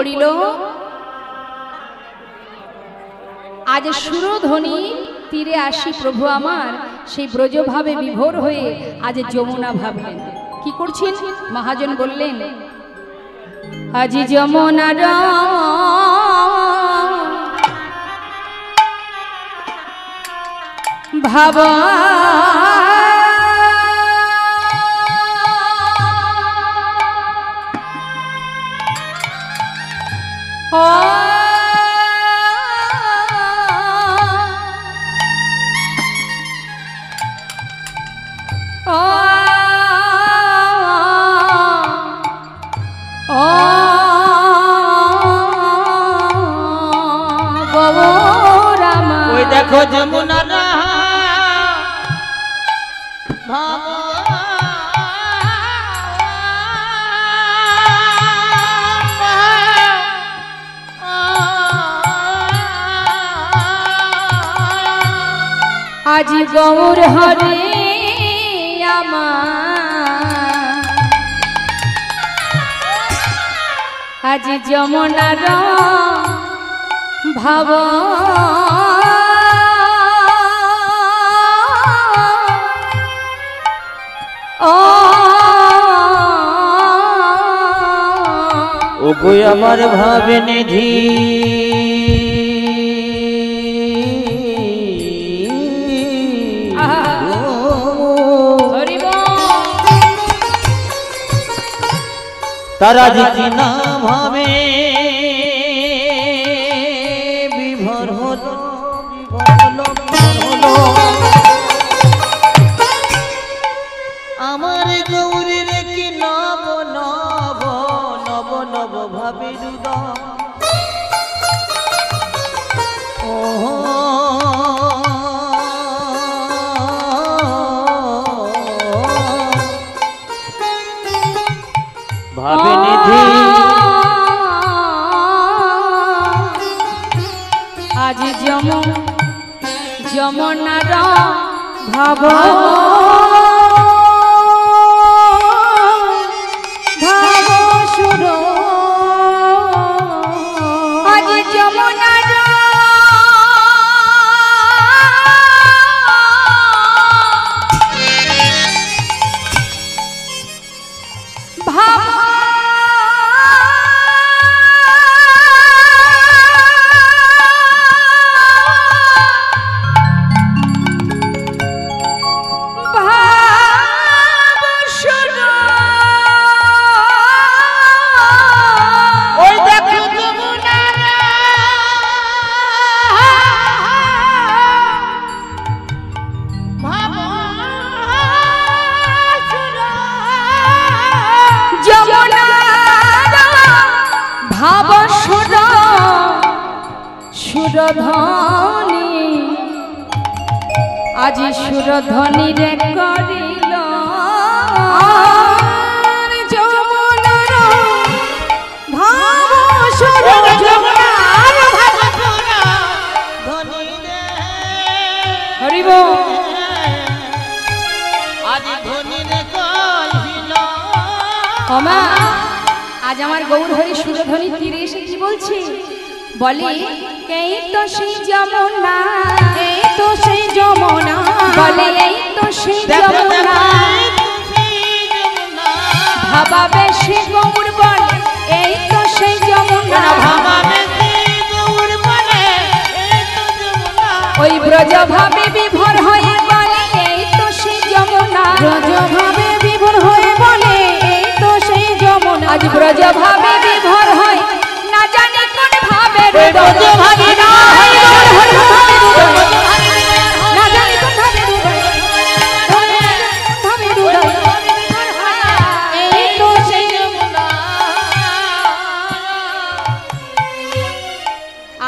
করিল আজ সুরধ্বনি তীরে আসি প্রভু আমার সেই ব্রজভাবে বিভোর হয়ে আজ যমুনা ভাবলেন। কি করছেন? মহাজন বললেন আজ যমুনার ভাবা देखो जमुना भावा आज गौर हरे आज যমুনার ভাব ওগো আমার ভাবে নিধি তারা যদি না ভাবে বিভোর হলো আমার গৌরীর কি নব নব নব নব ভাবে হৃদয় ও ভাবে নিধি আজ যমুনার ভাব সুর আজ যমুনার ভাব সুরধ্বনি আজি সুরধ্বনি রে করিল যমুনার ভাব সুর যমুনার ভাব ধ্বনি রে হরি বল আজি ধ্বনি রে কহিল ওমা আজ আমার গৌর হরি সুরধ্বনি তীরে এসে কি বলছে? বলে এই তো সেই যমুনা এই তো সেই যমুনা বলে এই তো সেই যমুনা ভাবা বেশি গৌর বলে এই তো সেই যমুনা ভাবা বেশি গৌর বলে এই তো যমুনা ওই ব্রজ ভাবে বিভোর হয়ে বলে এই তো সেই যমুনা ব্রজ ভাবে বিভোর হয়ে বলে এই তো সেই যমুনা আজ ব্রজ ভাবে বিভোর হয় না জানি কোন ভাবে ব্রজ ভাবে না হয় না জানি কোন ভাবে এই তো সেই যমুনা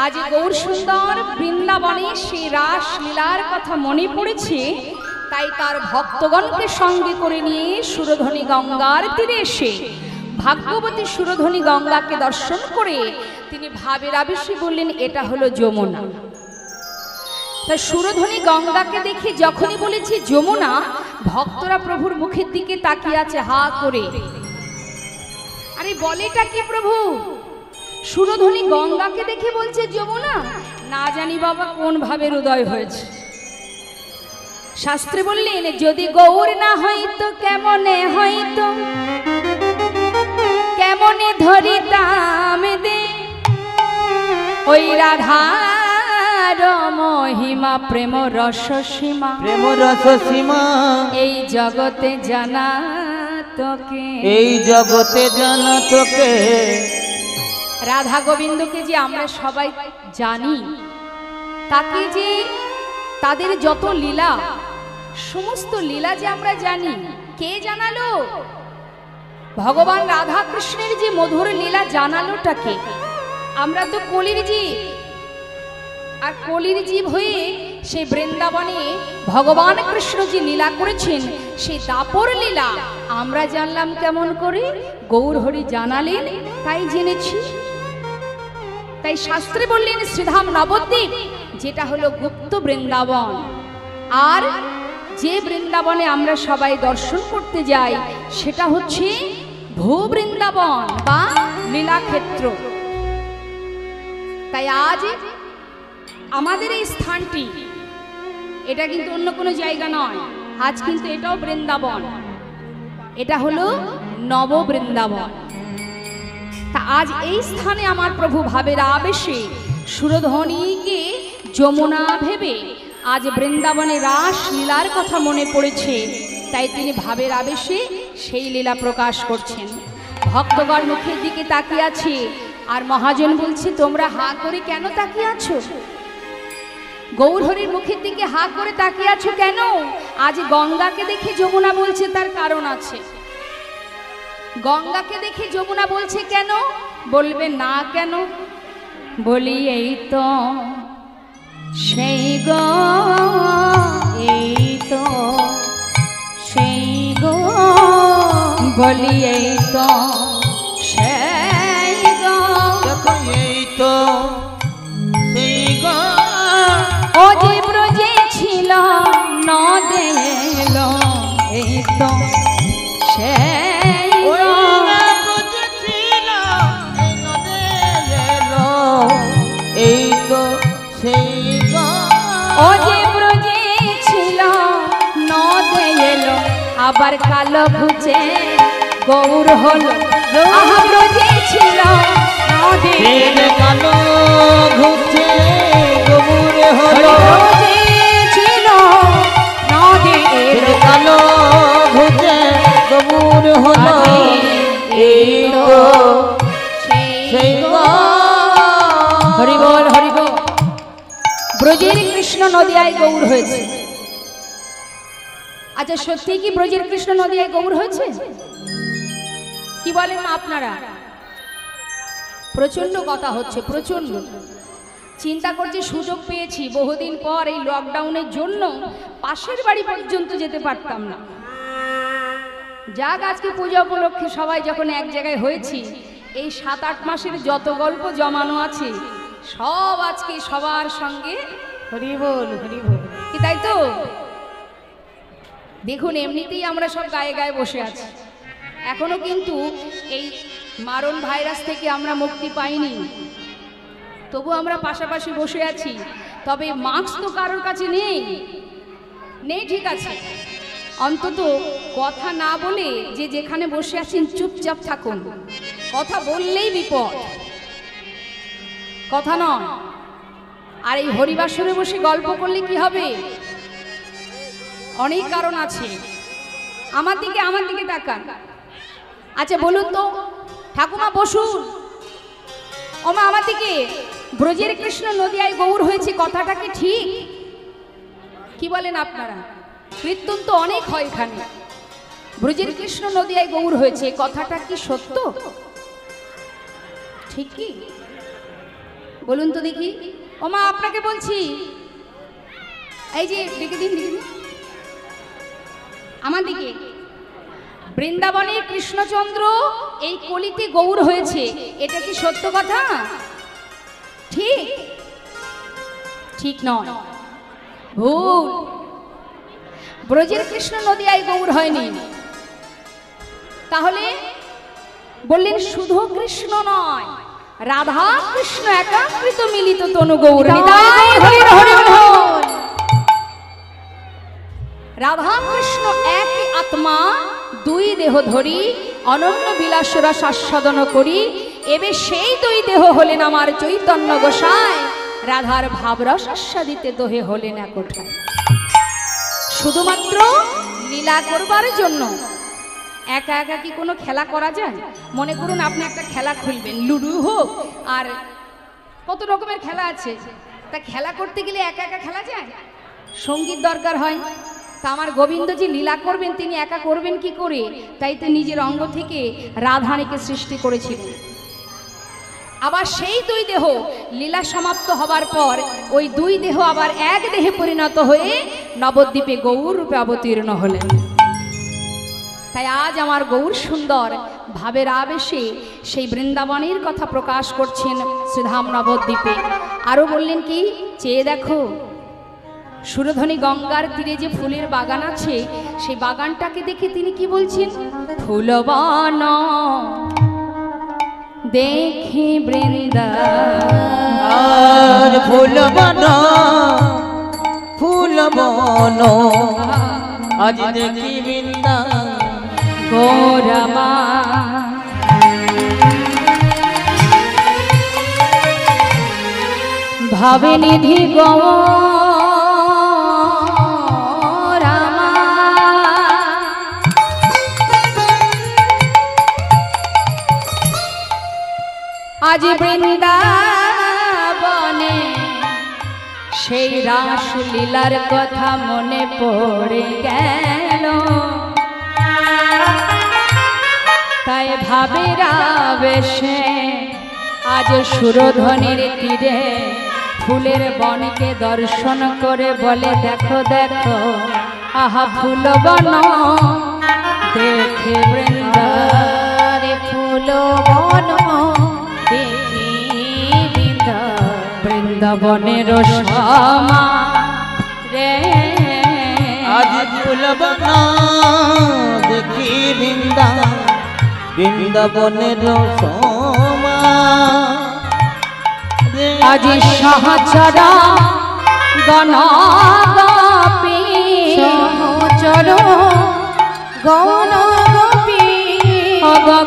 আজ গৌর সুন্দর বৃন্দাবনে সেই রাস লীলার কথা মনে পড়েছে, তাই তার ভক্তগণকে সঙ্গে করে নিয়ে সুরধ্বনি গঙ্গার তীরে এসে ভাগ্যবতী সুরধ্বনি গঙ্গাকে দর্শন করে তিনি ভাবের আবেশে বললেন এটা হলো যমুনা। তা সুরধ্বনি গঙ্গাকে দেখে যখনই বলেছি যমুনা, ভক্তরা প্রভুর মুখের দিকে তাকিয়ে আছে হা করে। আরে বলেটা কি প্রভু? সুরধ্বনি গঙ্গাকে দেখে বলছে যমুনা, না জানি বাবা কোন ভাবে হৃদয় হয়েছে। শাস্ত্রে বললেন যদি গৌর না হইতো কেমনে হইতো, কেমনে ধরিতাম দে ওই রাধার মহিমা প্রেম রস সীমা, প্রেম রস সীমা এই জগতে জানা তোকে, এই জগতে জানা তোকে। রাধা গোবিন্দকে যে আমরা সবাই জানি, তাকে যে তাদের যত লীলা, সমস্ত লীলা যে আমরা জানি, কে জানালো? ভগবান রাধা কৃষ্ণের যে মধুর লীলা জানালোটাকে। আমরা তো কলির জীব, আর কলির জীব হয়ে সেই বৃন্দাবনে ভগবান কৃষ্ণ যে লীলা করেছেন, সেই দাপর লীলা আমরা জানলাম কেমন করে? গৌর হরি জানালেন, তাই জেনেছি। তাই শাস্ত্রে বললেন শ্রীধাম নবদ্বীপ, যেটা হলো গুপ্ত বৃন্দাবন, আর যে বৃন্দাবনে আমরা সবাই দর্শন করতে যাই সেটা হচ্ছে ভূ বৃন্দাবন বা লীলাক্ষেত্র। তাই আজ আমাদের এই স্থানটি, এটা কিন্তু অন্য কোনো জায়গা নয়, আজ কিন্তু এটাও বৃন্দাবন, এটা হলো নব বৃন্দাবন। তা আজ এই স্থানে আমার প্রভু ভাবের আবেশে সুরধ্বনিকে যমুনা ভেবে আজ বৃন্দাবনে রাস লীলার কথা মনে পড়েছে, তাই তিনি ভাবের আবেশে সেই লীলা প্রকাশ করছেন। ভক্তগণ মুখের দিকে তাকিয়ে আছে, আর মহাজন বলছে তোমরা হা করে কেন তাকিয়ে আছো? গৌর হরির মুখের দিকে হা করে তাকিয়ে আছো কেন? আজ গঙ্গাকে দেখে যমুনা বলছে, তার কারণ আছে। গঙ্গাকে দেখে যমুনা বলছে কেন? বলবে না কেন? বলি এই তো সেই গো, এই তো সেই গো, বলি এই তো সেই গো, দেখো এই তো সেই গো, ও যে ব্রজে ছিল নদে এলো, এই তো সেই গো, এই তো সেই গো, ও যে ব্রজে ছিল নদে এলো, আবার কালো ঘুচে গৌর হলো। আহা ব্রজে ছিল নদে এলো, কালো ঘুরছে গৌর হলো, ব্রজে ছিল নদে এলো, কালো ঘুরছে গৌর হলো, এই তো সেই গো। হরি বল হরি বল। ব্রজের কৃষ্ণ নদিয়ায় গৌর হয়েছে। আচ্ছা সত্যি কি ব্রজের কৃষ্ণ নদিয়ায় গৌর হয়েছে? কি বলেন আপনারা? প্রচন্ড কথা হচ্ছে, প্রচন্ড চিন্তা করছে। সুযোগ পেয়েছি বহুদিন পর, এই লকডাউনের জন্য পাশের বাড়ি পর্যন্ত যেতে পারতাম না। যাক আজকে পূজা উপলক্ষে সবাই যখন এক জায়গায় হয়েছি, এই 7-8 মাসের যত গল্প জমানো আছে সব আজকে সবার সঙ্গে হরি বল হরি বল, কি তাই তো? দেখুন এমনিতেই আমরা সব গায়ে গায়ে বসে আছি, এখনো কিন্তু এই মারণ ভাইরাস থেকে আমরা মুক্তি পাইনি, তবু আমরা পাশাপাশি বসে আছি। তবে মাস্ক তো কারোর কাছে নেই, ঠিক আছে, অন্তত কথা না বলে যে যেখানে বসে আছেন চুপচাপ থাকুন। কথা বললেই বিপদ, কথা নয়। আর এই হরিবাসরে বসে গল্প করলে কি হবে? অনেক কারণ আছে। আমার দিকে তাকান। আচ্ছা বলুন তো ঠাকুমা, বসুন। ওমা আমার দিকে। ব্রজের কৃষ্ণ নদিয়ায় গৌর হয়েছে, কথাটা কি ঠিক? কি বলেন আপনারা? কীর্তন তো অনেক হয় এখানে। ব্রজের কৃষ্ণ নদিয়ায় গৌর হয়েছে, কথাটা কি সত্য? ঠিক কি বলুন তো দেখি। ওমা আপনাকে বলছি, এই যে দেখে দিন আমার দিকে। বৃন্দাবনে কৃষ্ণচন্দ্র এই কলিতে গৌর হয়েছে, এটা কি সত্য কথা? ঠিক? ঠিক নয়, ভুল। ব্রজের কৃষ্ণ নদিয়ায় গৌর হয়নি। তাহলে বললেন শুধু কৃষ্ণ নয়, রাধা কৃষ্ণ একাকৃত মিলিত তনু গৌর নিতাই হরির হরি বল। রাধা কৃষ্ণ একই আত্মা, দুই দেহ ধরি অনন্য বিলাসরা শাস্বাদন করি। এবে সেই দুই দেহ হলেন আমার চৈতন্য গোসাই, রাধার ভাবরস আস্বাদিতে দোহে হলেন এক কোঠায়। শুধুমাত্র লীলা করবার জন্য একা একা কি কোনো খেলা করা যায়? মনে করুন আপনি একটা খেলা খুলবেন, লুডু হোক আর কত রকমের খেলা আছে, তা খেলা করতে গেলে একা একা খেলা যায়? সঙ্গীত দরকার হয়। তা আমার গোবিন্দজি লীলা করবেন, তিনি একা করবেন কি করে? তাই তো নিজের অঙ্গ থেকে রাধারানীকে সৃষ্টি করেছিলেন। আবার সেই দুই দেহ লীলা সমাপ্ত হবার পর ওই দুই দেহ আবার এক দেহে পরিণত হয়ে নবদ্বীপে গৌর রূপে অবতীর্ণ হলেন। তাই আজ আমার গৌর সুন্দর ভাবের আবেশে সেই বৃন্দাবনের কথা প্রকাশ করছেন শ্রীধাম নবদ্বীপে। আরো বললেন কি, চেয়ে দেখো সুরধনী গঙ্গার তীরে যে ফুলের বাগান আছে, সেই বাগানটাকে দেখে তিনি কি বলছেন? ফুলবন দেখি বৃন্দাবন, ফুলবন ফুলবন আজ দেখি বৃন্দাবন গৌরমা। ভাবে নিধি গৌরমা, আজ বৃন্দাবনে সেই রাস লীলার কথা মনে পড়ে গেল। তাই ভাবের আবেশে আজ সুরধনের তীরে ফুলের বনকে দর্শন করে বলে, দেখো দেখো আহা ফুল বন দেখে বৃন্দাবন, ফুল বন দেখি বৃন্দাবনের শ্যামা রে। আজ ফুলবন দেখি বৃন্দাবনের শ্যামা, আজ সহচর গণগোপী, সহচর গণগোপী,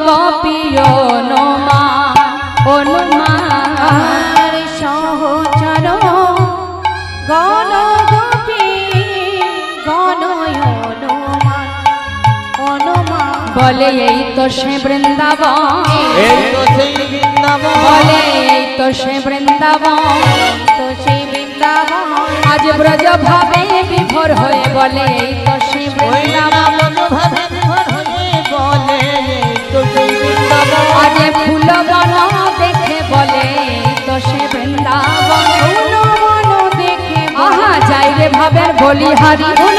গোপী অনুমা অনুমা, সহচর গণগোপী গণয়নুমা অনুমা। বলে এই তো সে বৃন্দাবন, এই তো সেই বৃন্দাবন, বলে এই তো সে বৃন্দাবন, তো সেই বৃন্দাবন আজ ব্রজ ভাবে বিভোর হয়ে বলে এই তো সে বৃন্দাবন, ভাবে বিভোর হয়ে বলে এই তো সেই বৃন্দাবন। আজ ফুল বন দেখে বলে এই তো সে বৃন্দাবন, ফুল বন দেখে আহা যাই রে ভাবের বলিহারি, ফুল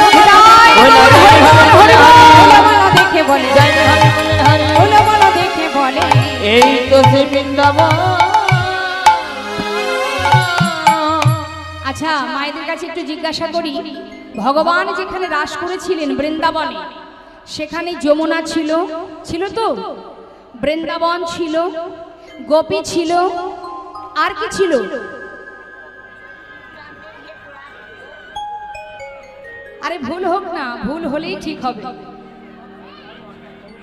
দেখে বলে যাই রে ফুল বন দেখে বলে এই তো সে বৃন্দাবন। আচ্ছা, মায়েদের কাছে একটু জিজ্ঞাসা করি, ভগবান যেখানে রাস করেছিলেন বৃন্দাবনে, সেখানে যমুনা ছিল, ছিল তো? বৃন্দাবন ছিল, গোপী ছিল, আর কি ছিল? আরে ভুল হোক না, ভুল হলেই ঠিক হবে।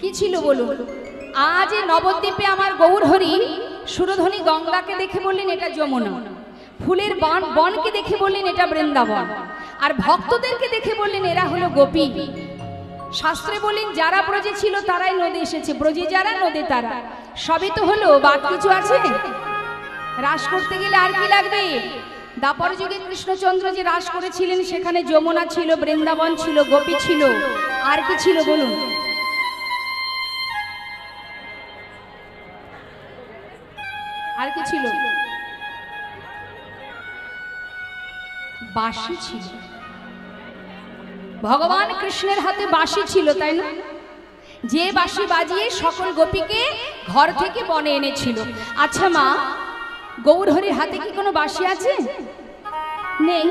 কি ছিল বলুন? আজ নবদ্বীপে আমার গৌর হরি সুরধনী গঙ্গাকে দেখে বললেন এটা যমুনা, ফুলের বনকে দেখে বললেন এটা বৃন্দাবন, আর ভক্তদেরকে দেখে বললেন এরা হলো গোপী। শাস্ত্রে বললেন যারা ব্রজে ছিল তারাই নদী এসেছে, ব্রজে যারা নদী তারা, সবই তো হলো, বাদ কিছু আছে? রাস করতে গেলে আর কি লাগবে? দাপর যুগে কৃষ্ণচন্দ্র যে রাস করেছিলেন সেখানে যমুনা ছিল, বৃন্দাবন ছিল, গোপী ছিল, আর কি ছিল বলুন? আর কি ছিল? বাঁশি ছিল। ভগবান কৃষ্ণের হাতে বাঁশি ছিল, তাই না? যে বাঁশি বাজিয়ে সকল গোপীকে ঘর থেকে বনে এনেছিল। আচ্ছা মা, গৌর হরির হাতে কি কোনো বাঁশি আছে? নেই।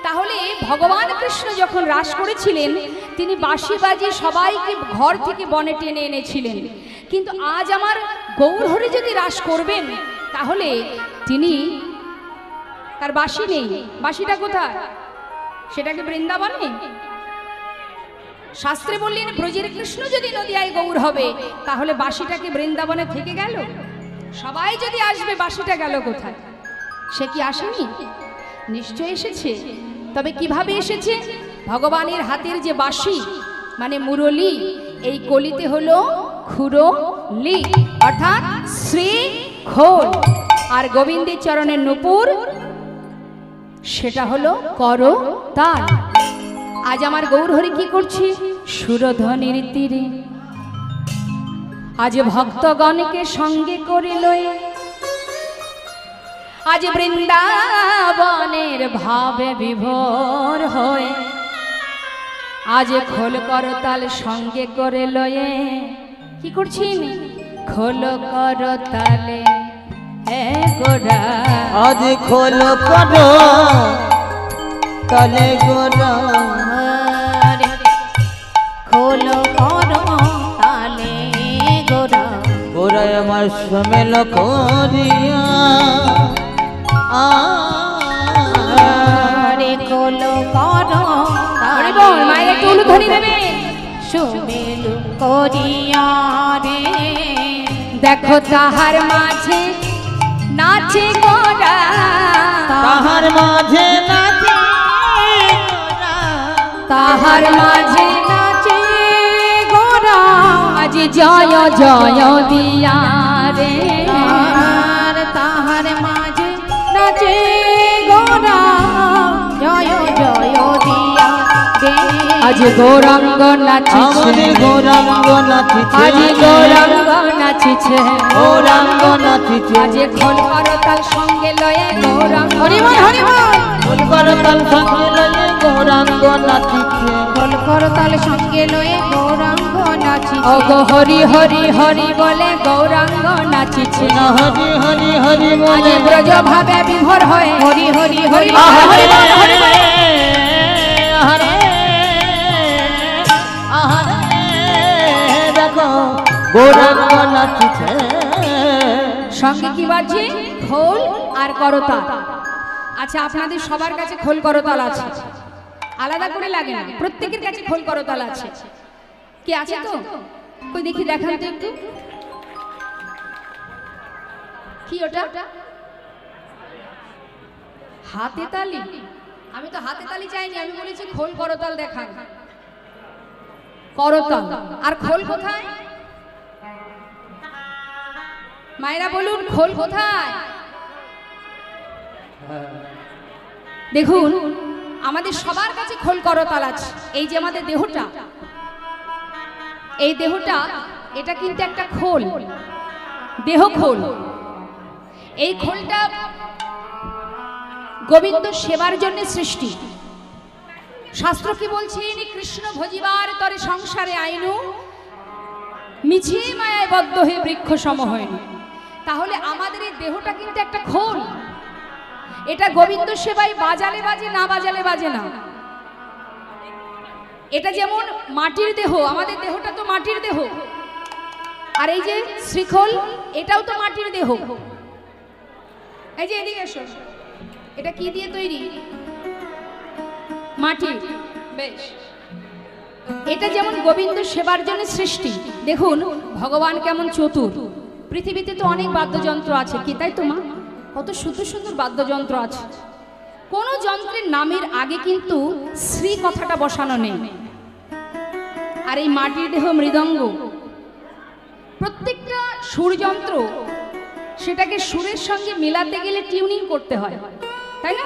তাহলে ভগবান কৃষ্ণ যখন রাস করেছিলেন তিনি বাঁশি বাজিয়ে সবাইকে ঘর থেকে বনে টেনে এনেছিলেন। কিন্তু আজ আমার গৌর হরি যদি রাস করবেন তাহলে তিনি তার বাঁশি নেই, বাঁশিটা কোথায়? সেটাকে বৃন্দাবনে। শাস্ত্রে বললেন ব্রজের কৃষ্ণ যদি নদিয়ায় গৌর হবে তাহলে বাঁশিটাকে বৃন্দাবনে থেকে গেল। সবাই যদি আসবে বাঁশিটা গেল কোথায়? সে কি আসেনি? নিশ্চয় এসেছে। তবে কিভাবে এসেছে? ভগবানের হাতের যে বাঁশি মানে মুরলী, এই কলিতে হলো খুরলি অর্থাৎ শ্রী খোল, আর গোবিন্দের চরণের নূপুর সেটা হলো করতাল। আজ আমার গৌরহরি কি করছে? সুরধ্বনির তীরে আজ ভক্তগণকে সঙ্গে করে লয়ে আজ বৃন্দাবনের ভাবে বিভোর হয়ে আজ খোল করতাল সঙ্গে করে লয়ে কি করছেন? খোল করতালে গোরা আজ খোল করো তালে গোরা, খোল করো তালে গোরা, গোরায় আমার সমেল করিয়া রে খোল করো আরে বল মায়ের একটু উলুধ্বনি দেবে। সুমেল করিয়া রে দেখো তাহার মাঝে নাচে গোরা, তাহার মাঝে নাচে তাহার মাঝে নাচে গোরা, আজ জয় জয় দিয়া রে, আর তাহার মাঝে নাচে গোরা, জয় জয় দিয়া রে আজ গৌরাঙ্গ নাচিছে, আমাদের গৌরাঙ্গ নাচিছে, আজ গৌরাঙ্গ নাচিছে, গৌরাঙ্গ নাচিছে, আজ খোল করতাল সঙ্গে লয়ে গৌরাঙ্গ হরিবল হরিবল, খোল করতাল সঙ্গে লয়ে গৌরাঙ্গ নাচিছে, খোল করতাল সঙ্গে লয়ে গৌরাঙ্গ নাচিছে, ওগো হরি হরি হরি বলে গৌরাঙ্গ নাচিছে, হরি হরি হরি আজ বলে ব্রজ ভাবে বিভোর হয়ে হরি হরি হরি আহারে, হরি আহারে, আহারে, আহারে, দেখো গৌরাঙ্গ নাচিছে। সঙ্গে কি বাজছে? খোল আর করতাল। আচ্ছা আপনাদের সবার কাছে খোল করতাল আছে, আলাদা করে লাগে না, প্রত্যেকের কাছে খোল করতাল আছে। কি আছে তো? কই দেখি, দেখান তো একটু। কি ওটা? হাতে তালি? আমি তো হাতে তালি চাইনি, আমি বলেছি খোল করতাল দেখান। করতাল আর খোল কোথায়? মায়েরা বলুন খোল কোথায়? দেখুন আমাদের সবার কাছে খোল করতাল আছে। এই যে আমাদের দেহটা, এই দেহটা এটা কিন্তু একটা খোল, দেহ খোল। এই খোলটা গোবিন্দ সেবার জন্য সৃষ্টি। শাস্ত্র কি বলছেন? কৃষ্ণ ভজিবার তরে সংসারে আইনু মিছে মায়ায় বদ্ধ হয়ে বৃক্ষ সম হয়নি। তাহলে আমাদের এই দেহটা কিন্তু একটা খোল, এটা গোবিন্দ সেবায় বাজালে বাজে, না বাজালে বাজে না। এটা যেমন মাটির দেহ, আমাদের দেহটা তো মাটির দেহ, আর এই যে শ্রীখোল এটাও তো মাটির দেহ। এই যে এদিকে এসো, এটা কি দিয়ে তৈরি? মাটি। বেশ, এটা যেমন গোবিন্দ সেবার জন্য সৃষ্টি। দেখুন ভগবান কেমন চতুর। পৃথিবীতে তো অনেক বাদ্যযন্ত্র আছে, কি তাই তো মা? কত সুন্দর সুন্দর বাদ্যযন্ত্র আছে। কোন যন্ত্রের নামের আগে কিন্তু শ্রী কথাটা বসানো নেই। আর এই মাটির দেহ মৃদঙ্গ, প্রত্যেকটা সুরযন্ত্র সেটাকে সুরের সঙ্গে মেলাতে গেলে টিউনিং করতে হয়, তাই না?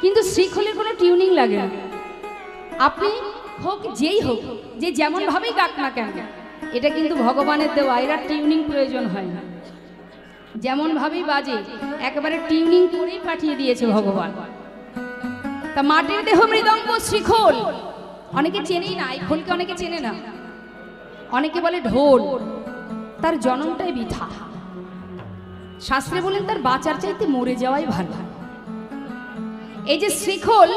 কিন্তু শ্রীখোলের কোনো টিউনিং লাগে না। আপনি হোক যেই হোক, যে যেমন ভাবেই গাক না কেন, এটা কিন্তু ভগবানের দেওয়া, এরা টিউনিং প্রয়োজন হয় না। যেমন ভাবেই বাজে একেবারে টিউনিং করেই পাঠিয়ে দিয়েছে ভগবান। তা মাটির দেহ মৃদঙ্গ শ্রীখোল অনেকে চেনেই না, এই খোলকে অনেকে চেনে না। অনেকে বলে ঢোল, তার জন্মটাই বৃথা। শাস্ত্রে বলেন তার বাঁচার চাইতে মরে যাওয়াই ভালো। এই যে শ্রীখোল,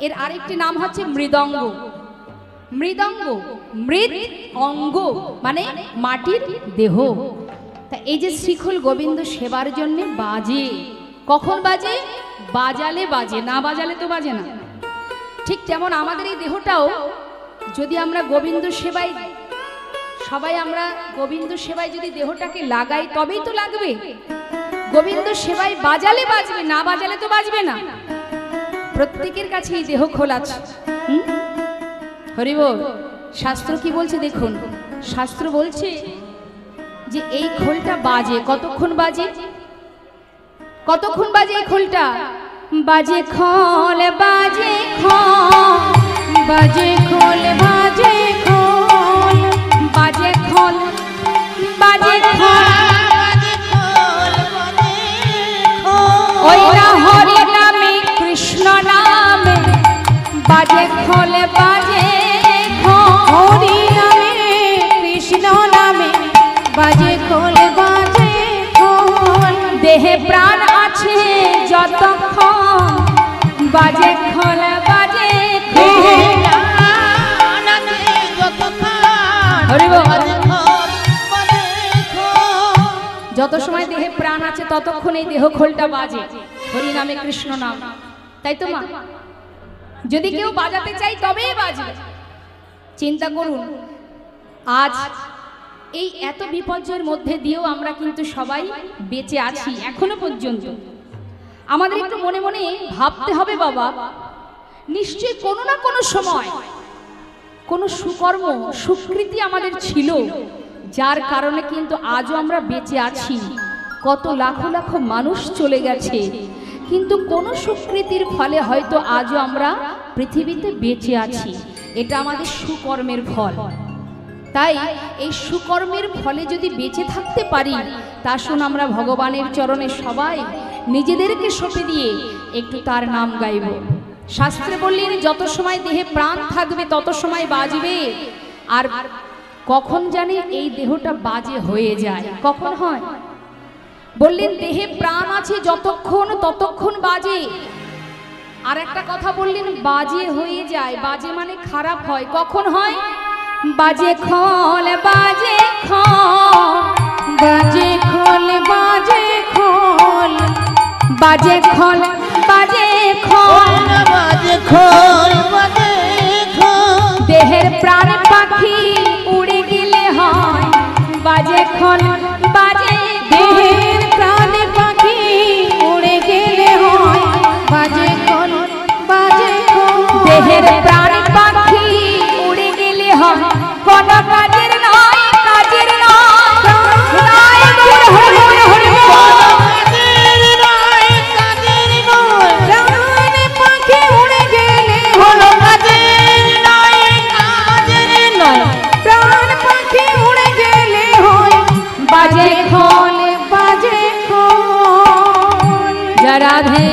এর আরেকটি নাম হচ্ছে মৃদঙ্গ। মৃদঙ্গ, মৃদ অঙ্গ মানে মাটির দেহ। তা এই যে শ্রীখোল গোবিন্দ সেবার জন্য বাজে, কখন বাজে? বাজালে বাজে, না বাজালে তো বাজে না। ঠিক তেমন আমাদের এই দেহটাও যদি আমরা গোবিন্দ সেবায়, সবাই আমরা গোবিন্দ সেবায় যদি দেহটাকে লাগাই তবেই তো লাগবে। গোবিন্দ সেবায় বাজালে বাজবে, না বাজালে তো বাজবে না। প্রত্যেকের কাছে এই দেহ খোল আছে। হরি বল। শাস্ত্র কি বলছে দেখুন, শাস্ত্র বলছে যে এই খোলটা বাজে, কতক্ষণ বাজে? কতক্ষণ বাজে এই খোলটা? বাজে খোল, বাজে খোল, বাজে খোল, বাজে খোল, বাজে খোল, বাজে খোল। ওই না হরি নামে কৃষ্ণ নামে বাজে খোল, বাজে খোল। হরি নামে কৃষ্ণ নামে বাজে খোল, বাজে খোল। দেহে প্রাণ আছে যতক্ষণ বাজে খোল, বাজে খোল। হরি বল। যত সময় দেহে প্রাণ আছে ততক্ষণ এই দেহ খোলটা বাজে, হরি নামে কৃষ্ণ নাম। তাই তো মা? যদি কেউ বাজাতে চাই তবেই বাজবে। চিন্তা করুন, আজ এই এত বিপর্যয়ের মধ্যে দিয়েও আমরা কিন্তু সবাই বেঁচে আছি এখনো পর্যন্ত। আমাদের একটু মনে মনে ভাবতে হবে, বাবা নিশ্চয়ই কোনো না কোনো সময় কোনো সুকর্ম সুকৃতি আমাদের ছিল, যার কারণে কিন্তু আজও আমরা বেঁচে আছি। কত লাখো লাখো মানুষ চলে গেছে, কিন্তু কোনো সুকৃতির ফলে হয়তো আজও আমরা পৃথিবীতে বেঁচে আছি। এটা আমাদের সুকর্মের ফল। তাই এই সুকর্মের ফলে যদি বেঁচে থাকতে পারি, তা আসুন আমরা ভগবানের চরণে সবাই নিজেদেরকে সঁপে দিয়ে একটু তার নাম গাইব। শাস্ত্রে বললেন যত সময় দেহে প্রাণ থাকবে তত সময় বাজবে। আর কখন জানি এই দেহটা বাজে হয়ে যায়, কখন হয়? বললেন দেহে প্রাণ আছে যতক্ষণ ততক্ষণ বাজে। আর একটা কথা বললেন বাজে হয়ে যায়, বাজে মানে খারাপ হয়। কখন হয়? বাজে খোল, বাজে খোল, বাজে খোল, বাজে খোল, বাজে খোল, বাজে খোল। দেহের প্রাণ পাখি উড়ে গেলে হয় বাজে খোল, বাজে দেহের প্রাণ পাখি উড়ে গেলে হয় বাজে খোল, বাজে খোল। দেহের প্রাণ পাখি উড়ে গেলে হয় কোনো কাজের নয়, কাজের নয়। তাই বল হরি বল, হরি বল। প্রাণ পাখি উড়ে গেলে হলো কাজের নয়, কাজের নয়। প্রাণ পাখি উড়ে গেলে হয় বাজে খোল, বাজে খোল। রাধে।